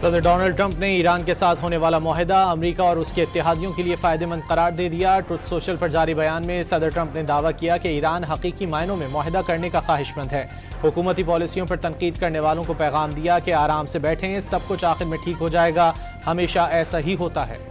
सदर Donald Trump ने Iran के साथ होने वाला मुआहदा अमेरिका और उसके इत्तेहादियों के लिए फ़ायदेमंद करार दे दिया। ट्रुथ सोशल पर जारी बयान में सदर ट्रंप ने दावा किया कि ईरान हकीकी मायनों में मुआहदा करने का ख्वाहिशमंद है। हुकूमती पॉलिसियों पर तनकीद करने वालों को पैगाम दिया कि आराम से बैठें, सब कुछ आखिर में ठीक हो जाएगा, हमेशा ऐसा ही होता है।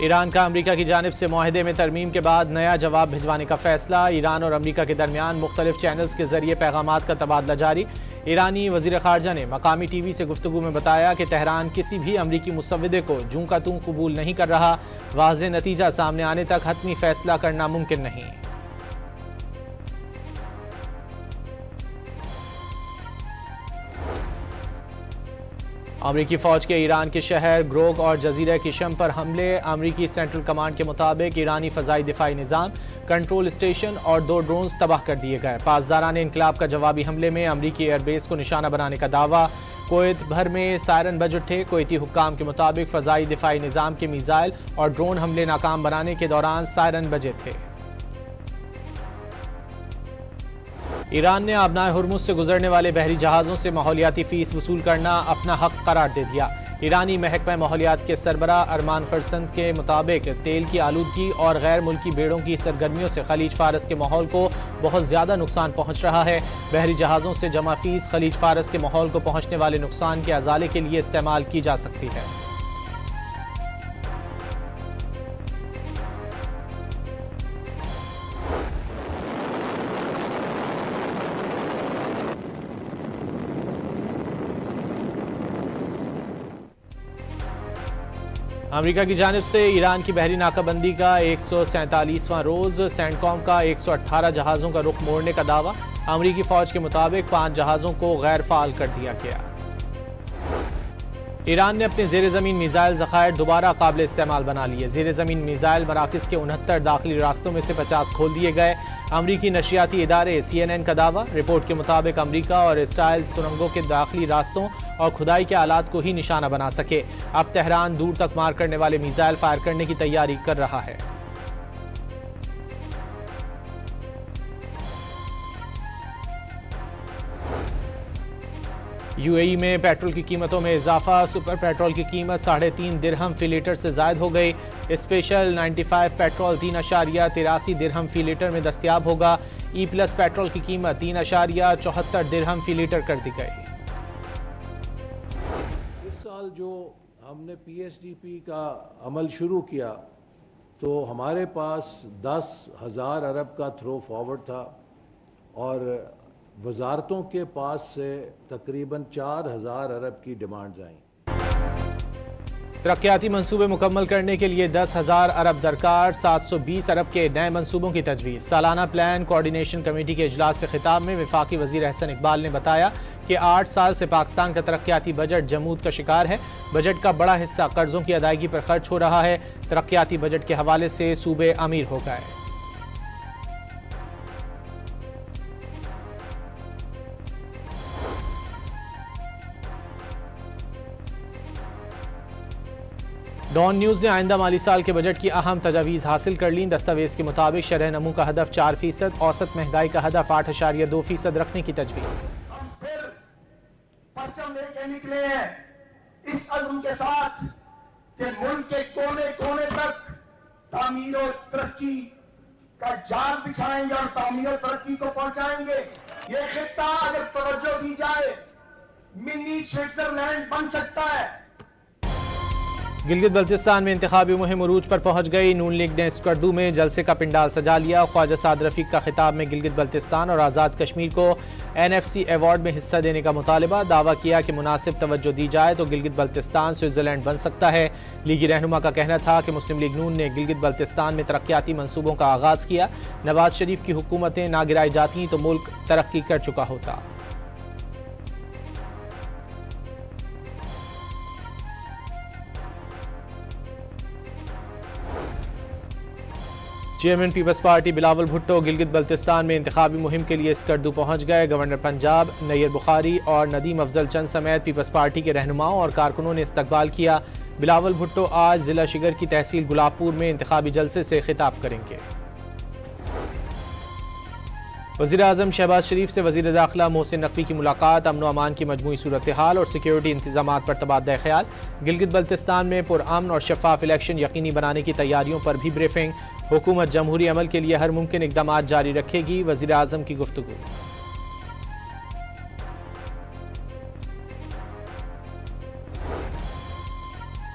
ईरान का अमेरिका की जानिब से मुआहदे में तरमीम के बाद नया जवाब भिजवाने का फैसला। ईरान और अमेरिका के दरमियान मुख्तलिफ चैनल्स के जरिए पैगामात का तबादला जारी। ईरानी वजीर खारजा ने मकामी टीवी से गुफ्तगू में बताया कि तेहरान किसी भी अमरीकी मुसव्विदे को जूं का तूं कबूल नहीं कर रहा। वाज़ेह नतीजा सामने आने तक हतमी फैसला करना मुमकिन नहीं। अमरीकी फौज के ईरान के शहर ग्रोग और जजीरा किशम पर हमले। अमरीकी सेंट्रल कमांड के मुताबिक ईरानी फ़ज़ाई दिफाई निज़ाम, कंट्रोल स्टेशन और 2 ड्रोन्स तबाह कर दिए गए। पासदारान इनकलाब का जवाबी हमले में अमरीकी एयरबेस को निशाना बनाने का दावा। कुवैत भर में सायरन बज उठे। कुवैती हुक्काम के मुताबिक फ़ज़ाई दिफाई निज़ाम के मिसाइल और ड्रोन हमले नाकाम बनाने के दौरान सायरन बजे थे। ईरान ने आबनाए हुर्मुज़ से गुजरने वाले बहरी जहाज़ों से माहौलियाती फ़ीस वसूल करना अपना हक करार दे दिया। ईरानी महकमा माहौलियात के सरबरा अरमान खरसंद के मुताबिक तेल की आलूदगी और गैर मुल्की बेड़ों की सरगर्मियों से खलीज फारस के माहौल को बहुत ज़्यादा नुकसान पहुँच रहा है। बहरी जहाज़ों से जमा फ़ीस खलीज फारस के माहौल को पहुँचने वाले नुकसान के अजाले के लिए इस्तेमाल की जा सकती है। अमेरिका की जानिब से ईरान की बहरी नाकाबंदी का 147वां रोज़। सैंडकॉम का 118 जहाज़ों का रुख मोड़ने का दावा। अमेरिकी फ़ौज के मुताबिक 5 जहाज़ों को गैर फ़ाल कर दिया गया। ईरान ने अपने ज़ेर ज़मीन मिसाइल ज़खायर दोबारा काबिल इस्तेमाल बना लिए। ज़ेर ज़मीन मिसाइल मराकज़ के 69 दाखिली रास्तों में से 50 खोल दिए गए। अमरीकी नशियाती इदारे CNN का दावा। रिपोर्ट के मुताबिक अमरीका और इसराइल सुरंगों के दाखिली रास्तों और खुदाई के आलात को ही निशाना बना सके। अब तेहरान दूर तक मार करने वाले मिसाइल फायर करने की तैयारी कर रहा है। यूएई में पेट्रोल की कीमतों में इजाफा। सुपर पेट्रोल की कीमत 3.5 दिरहम फी लीटर से जायद हो गई। स्पेशल 95 पेट्रोल 3.83 दिरहम फी लीटर में दस्तयाब होगा। E+ पेट्रोल की कीमत 3.74 दिरहम फी लीटर कर दी गई। इस साल जो हमने PSDP का अमल शुरू किया तो हमारे पास 10,000 अरब का थ्रो फॉरवर्ड था और वजारतों के पास से तकरीबन 4,000 अरब की डिमांड्स आई। तरक्याती मंसूबे मुकम्मल करने के लिए 10,000 अरब दरकार। 720 अरब के नए मंसूबों की तजवीज़। सालाना प्लान कोऑर्डिनेशन कमेटी के इजलास से खिताब में वफाकी वज़ीर अहसन इकबाल ने बताया कि 8 साल से पाकिस्तान का तरक्याती बजट जमूद का शिकार है। बजट का बड़ा हिस्सा कर्जों की अदायगी पर खर्च हो रहा है। तरक्याती बजट के हवाले से सूबे अमीर हो गए। डॉन न्यूज़ ने आइंदा माली साल के बजट की अहम तजावीज़ हासिल कर ली। दस्तावेज के मुताबिक शरह नमू का हदफ 4%, औसत महंगाई का हदफ 8.2% रखने की तजवीज़। हम फिर परचम लेके निकले हैं इस अज़्म के साथ कि मुल्क के कोने कोने तक तामीर और तरक्की का जाल बिछाएंगे और तामीर और तरक्की को पहुंचाएंगे। ये खित्ता अगर तवज्जो दी जाए मिनी स्विट्जरलैंड बन सकता है। गिलगित बल्तिस्तान में इंतखाबी मुहिम उरूज पर पहुंच गई। नून लीग ने स्कर्दू में जलसे का पिंडाल सजा लिया। ख्वाजा साद रफीक का खिताब में गिलगित बल्तिस्तान और आज़ाद कश्मीर को NFC अवार्ड में हिस्सा देने का मुतालबा। दावा किया कि मुनासिब तवज्जो दी जाए तो गिलगित बल्तिस्तान स्विट्जरलैंड बन सकता है। लीगी रहनुमा का कहना था कि मुस्लिम लीग नून ने गिलगित बल्तिस्तान में तरक्याती मंसूबों का आगाज़ किया। नवाज शरीफ की हुकूमतें ना गिराई जाती तो मुल्क तरक्की कर चुका होता। चेयरमैन पीपल्स पार्टी बिलावल भुट्टो गिलगित बल्तिस्तान में इंतखाबी मुहिम के लिए स्कर्दू पहुंच गए। गवर्नर पंजाब नैयर बुखारी और नदीम अफजल चंद समेत पीपल्स पार्टी के रहनुमाओं और कारकुनों ने इस्तकबाल किया। बिलावल भुट्टो आज जिला शिगर की तहसील गुलाबपुर में इंतखाबी जलसे से खिताब करेंगे। वज़ीर आज़म शहबाज शरीफ से वज़ीर दाखिला मोहसिन नकवी की मुलाकात। अमन व अमान की मजमूई सूरत हाल और सिक्योरिटी इंतजामात पर तबादला ख्याल। गिलगित बल्तिस्तान में पुरअमन और शफाफ इलेक्शन यकीनी बनाने की तैयारियों पर भी ब्रीफिंग। हुकूमत जमहूरी अमल के लिए हर मुमकिन इकदाम जारी रखेगी, वज़ीर आज़म की गुफ्तगू।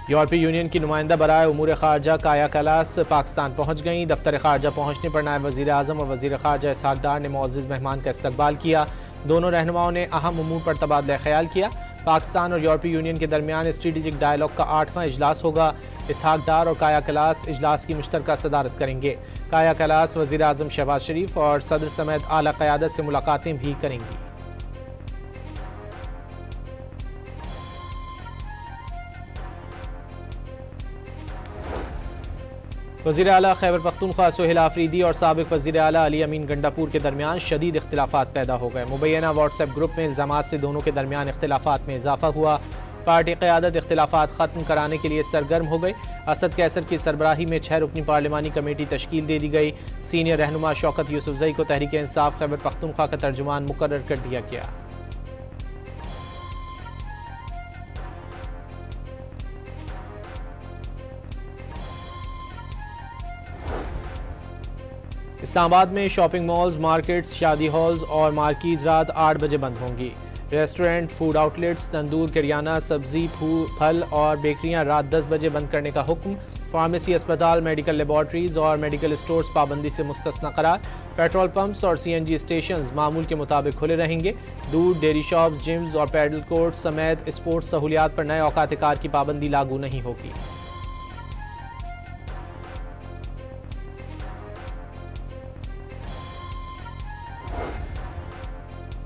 यूरोपीय यूनियन की नुमाइंदा बराए उमूर खारजा काया कलास पाकिस्तान पहुंच गईं। दफ्तर खारजा पहुंचने पर नायब वज़ीर आज़म और वज़ीर खारजा इसहाक डार ने मुअज़्ज़िज़ मेहमान का इस्तकबाल किया। दोनों रहनुमाओं ने अहम उमूर पर तबादला ख्याल किया। पाकिस्तान और यूरोपीय यूनियन के दरमियान स्ट्रेटेजिक डायलॉग का 8वां इजलास होगा। इसहाक डार और काया कलास इजलास की मुश्तरका सदारत करेंगे। काया कलास वज़ीर आज़म शहबाज शरीफ और सदर समेत आला क़यादत से मुलाकातें भी करेंगी। वज़ीर आला खैबर पख्तूनख्वा सुहेल आफरीदी और साबिक़ वज़ीर आला अली अमीन गंडापुर के दरमियान शदीद इख्तिलाफ़ात पैदा हो गए। मुबैना व्हाट्सएप ग्रुप में इल्ज़ामात से दोनों के दरमियान इख्तिलाफ़ात में इजाफा हुआ। पार्टी क़यादत इख्तिलाफ़ात ख़त्म कराने के लिए सरगर्म हो गई। असद कैसर की सरबराही में 6 रुकनी पार्लिमानी कमेटी तश्कील दे दी गई। सीनियर रहनुमा शौकत यूसुफजई को तहरीक इंसाफ खैबर पख्तूनख्वा का तर्जुमान मुकर्रर कर दिया गया। इस्लामाबाद में शॉपिंग मॉल्स, मार्केट्स, शादी हॉल्स और मार्कीज रात 8 बजे बंद होंगी। रेस्टोरेंट, फूड आउटलेट्स, तंदूर, किरियाना, सब्जी, फल और बेकरियां रात 10 बजे बंद करने का हुक्म। फार्मेसी, अस्पताल, मेडिकल लेबॉर्ट्रीज और मेडिकल स्टोर्स पाबंदी से मुस्तस्ना करार। पेट्रोल पंप्स और CNG स्टेशंस मामूल के मुताबिक खुले रहेंगे। दूध, डेयरी शॉप्स, जिम्स और पैडल कोर्ट्स समेत स्पोर्ट्स सहूलियात पर नए औकात कार की पाबंदी लागू नहीं होगी।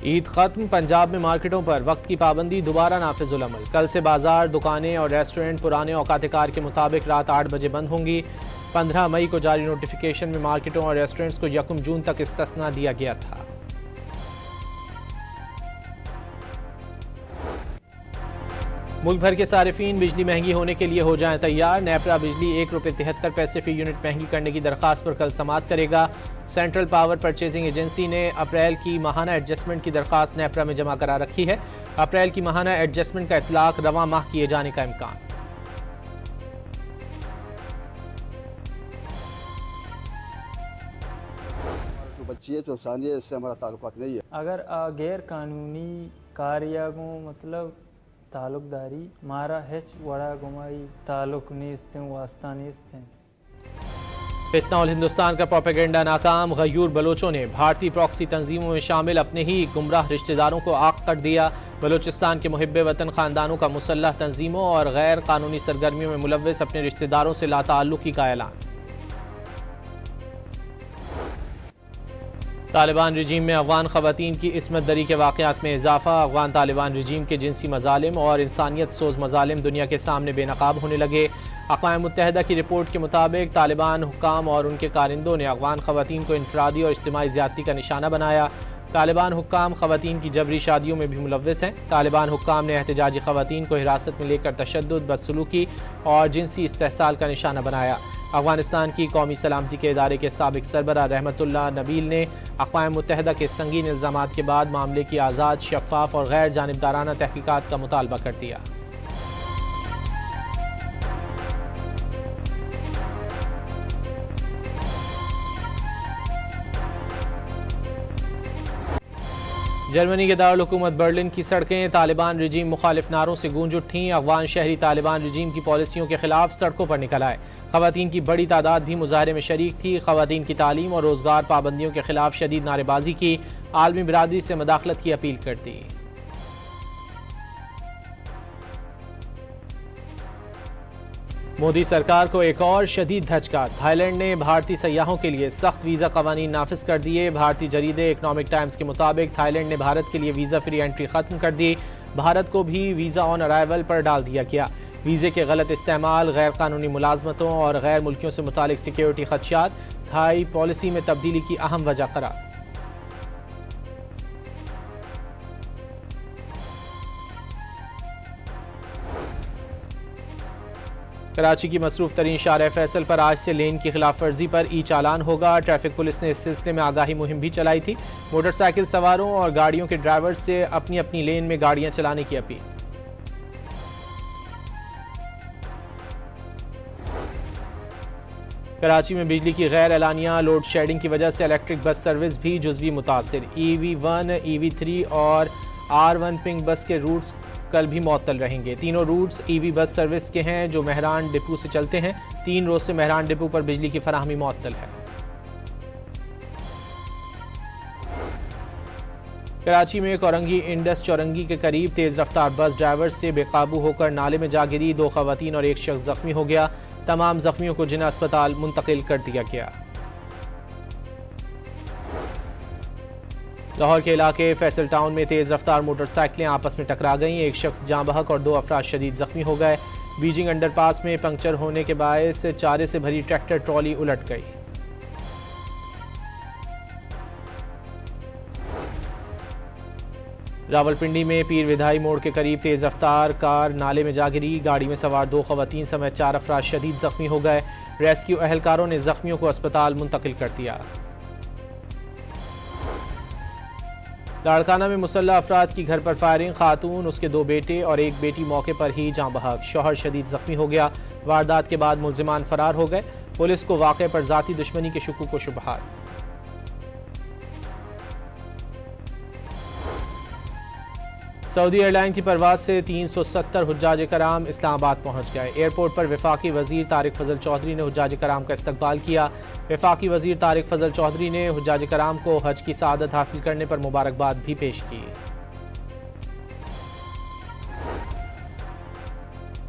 ईद खत्म, पंजाब में मार्केटों पर वक्त की पाबंदी दोबारा नाफिजुल अमल। कल से बाजार, दुकानें और रेस्टोरेंट पुराने औकात कार के मुताबिक रात 8 बजे बंद होंगी। 15 मई को जारी नोटिफिकेशन में मार्केटों और रेस्टोरेंट्स को 1 जून तक इस्तिस्ना दिया गया था। मुल्क भर के सारिफीन बिजली महंगी होने के लिए हो जाएं तैयार। नेपरा बिजली ₹1.73 फी यूनिट महंगी करने की दरखास्त पर कल समाअत करेगा। सेंट्रल पावर परचेजिंग एजेंसी ने अप्रैल की माहाना एडजस्टमेंट की दरखास्त नेपरा में जमा करा रखी है। अप्रैल की माहाना एडजस्टमेंट का इतलाक रवां माह किए जाने का इम्कान। बच्ची है तो सानिया, इससे हमारा ताल्लुकात नहीं है। अगर गैर कानूनी कार्य को मतलब ताल्लुकदारी मारा हेच वड़ा गुमाई ताल्लुक नीस्ते वास्ता नीस्ते। फितना और हिंदुस्तान का प्रोपेगेंडा नाकाम। गयूर बलोचों ने भारतीय प्रॉक्सी तंजीमों में शामिल अपने ही गुमराह रिश्तेदारों को आग कर दिया। बलोचिस्तान के मुहिब्बे वतन खानदानों का मुसल्लह तंजीमों और गैर कानूनी सरगर्मियों में मुलव्वस अपने रिश्तेदारों से लाताल्लुकी का ऐलान। तालिबान रजीम में अफगान खवातीन की इस्मत दरी के वाक़यात में इजाफा। अफगान तालिबान रजीम के जिनसी मजालिम और इंसानियत सोज मजालिम दुनिया के सामने बेनकाब होने लगे। अक़वाम मुत्तहिदा की रिपोर्ट के मुताबिक तालिबान हुक्काम और उनके कारिंदों ने अफगान खवातीन को इंफरादी और इज्तिमाई ज़्यादती का निशाना बनाया। तालिबान हुक्काम खवातीन की जबरी शादियों में भी मुलव्वस हैं। तालिबान हुक्काम ने एहतजाजी खवातीन को हिरासत में लेकर तशद्दुद, बदसलूकी और जिनसी इस्तेहसाल का निशाना बनाया। अफगानिस्तान की कौमी सलामती के इदारे के साबिक सरबराह रहमतुल्लाह नबील ने अक़वाम मुत्तहिदा के संगीन इल्ज़ामात के बाद मामले की आज़ाद, शफ़ाफ़ और गैर जानिबदाराना तहक़ीक़ात का मुतालबा कर दिया। जर्मनी के दारुल हुकूमत बर्लिन की सड़कें तालिबान रजीम मुखालिफ नारों से गूंज उठीं। अफगान शहरी तालिबान रजीम की पॉलिसियों के खिलाफ सड़कों पर निकल आए। खवातीन की बड़ी तादाद भी मुजाहरे में शरीक थी। खवातीन की तालीम और रोजगार पाबंदियों के खिलाफ शदीद नारेबाजी की। आलमी बिरादरी से मदाखलत की अपील कर दी। मोदी सरकार को एक और शदीद धचका। थाईलैंड ने भारतीय सयाहों के लिए सख्त वीज़ा कवानीन नाफिज कर दिए। भारतीय जरीदे इकनॉमिक टाइम्स के मुताबिक थाईलैंड ने भारत के लिए वीज़ा फ्री एंट्री खत्म कर दी। भारत को भी वीज़ा ऑन अराइवल पर डाल दिया गया। वीज़े के गलत इस्तेमाल, गैर कानूनी मुलाजमतों और गैर मुल्कियों से मुतालिक सिक्योरिटी खदशात थाई पॉलिसी में तब्दीली की अहम वजह करार। कराची की मसरूफ तरीन शारह फैसल पर आज से लेन की खिलाफ वर्जी पर ई चालान होगा। ट्रैफिक पुलिस ने इस सिलसिले में आगाही मुहिम भी चलाई थी। मोटरसाइकिल सवारों और गाड़ियों के ड्राइवर्स से अपनी अपनी लेन में गाड़ियां चलाने की अपील। कराची में बिजली की गैर एलानिया लोड शेडिंग की वजह से इलेक्ट्रिक बस सर्विस भी जुज़वी मुतासिर। EV1, EV3 और R1 पिंक बस के रूट्स कल भी मअतल रहेंगे। तीनों रूट्स EV बस सर्विस के हैं जो मेहरान डिपो से चलते हैं। 3 रोज से मेहरान डिपो पर बिजली की फराहमी मअतल है। कराची में कोरंगी इंडस चौरंगी के करीब तेज रफ्तार बस ड्राइवर से बेकाबू होकर नाले में जा गिरी। 2 खवातीन और 1 शख्स जख्मी हो गया। तमाम जख्मियों को जिला अस्पताल मुंतकिल कर दिया गया। लाहौर के इलाके फैसल टाउन में तेज रफ्तार मोटरसाइकिलें आपस में टकरा गईं। 1 शख्स जाँ बहक और 2 अफराद शदीद जख्मी हो गए। बीजिंग अंडरपास में पंक्चर होने के बायस चारे से भरी ट्रैक्टर ट्रॉली उलट गई। रावलपिंडी में पीर विधाई मोड़ के करीब तेज रफ्तार कार नाले में जा गिरी। गाड़ी में सवार 2 खवातीन समेत 4 अफराद शदीद जख्मी हो गए। रेस्क्यू एहलकारों ने जख्मियों को अस्पताल मुंतकिल कर दिया। लाड़काना में मुसल्लह अफराद की घर पर फायरिंग। खातून, उसके 2 बेटे और 1 बेटी मौके पर ही जाँ बहक। शौहर शदीद जख्मी हो गया। वारदात के बाद मुलजिमान फरार हो गए। पुलिस को वाक़े पर जाती दुश्मनी के शुकूक व शुबहात। सऊदी एयरलाइन की परवाज से 370 हुज्जाज कराम इस्लामाबाद पहुंच गए। एयरपोर्ट पर वफाकी वजीर तारिक फजल चौधरी ने हुज्जाज कराम का इस्तकबाल किया। वफाकी वजीर तारिक फजल चौधरी ने हुज्जाज कराम को हज की सआदत हासिल करने पर मुबारकबाद भी पेश की।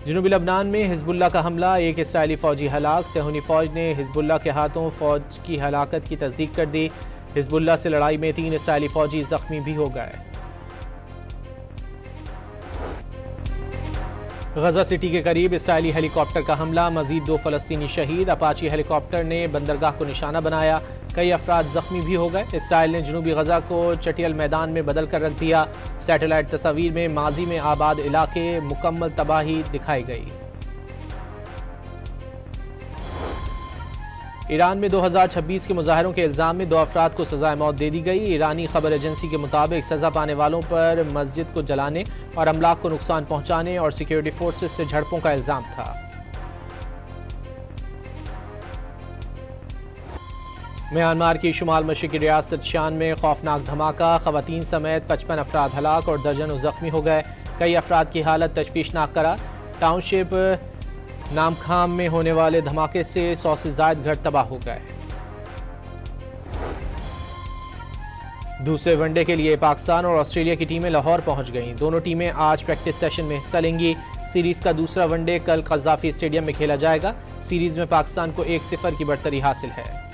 जनूबी लबनान में हिजबुल्लाह का हमला, 1 इसराइली फौजी हलाक। सेहूनी फौज ने हिजबुल्लाह के हाथों फौज की हलाकत की तस्दीक कर दी। हिजबुल्लाह से लड़ाई में 3 इसराइली फौजी जख्मी भी हो गए। गजा सिटी के करीब इसराइली हेलीकॉप्टर का हमला, मजीद 2 फलस्तीनी शहीद। अपाची हेलीकॉप्टर ने बंदरगाह को निशाना बनाया। कई अफराद जख्मी भी हो गए। इसराइल ने जनूबी गजा को चटियल मैदान में बदल कर रख दिया। सैटेलाइट तस्वीर में माजी में आबाद इलाके मुकम्मल तबाही दिखाई गई। ईरान में 2026 के मुजाहरों के इल्ज़ाम में 2 अफराद को सज़ाए मौत दे दी गई। ईरानी खबर एजेंसी के मुताबिक सज़ा पाने वालों पर मस्जिद को जलाने और अमलाक को नुकसान पहुंचाने और सिक्योरिटी फोर्सेस से झड़पों का इल्ज़ाम था। म्यांमार की शुमाल मशरक़ी रियासत शान में खौफनाक धमाका, खवातीन समेत 55 अफराद हलाक और दर्जनों जख्मी हो गए। कई अफराद की हालत तशवीशनाक करार। टाउनशिप नामखाम में होने वाले धमाके से 100 से ज़ायद घर तबाह हो गए। दूसरे वनडे के लिए पाकिस्तान और ऑस्ट्रेलिया की टीमें लाहौर पहुंच गईं। दोनों टीमें आज प्रैक्टिस सेशन में हिस्सा लेंगी। सीरीज का दूसरा वनडे कल कज़ाफ़ी स्टेडियम में खेला जाएगा। सीरीज में पाकिस्तान को 1-0 की बढ़तरी हासिल है।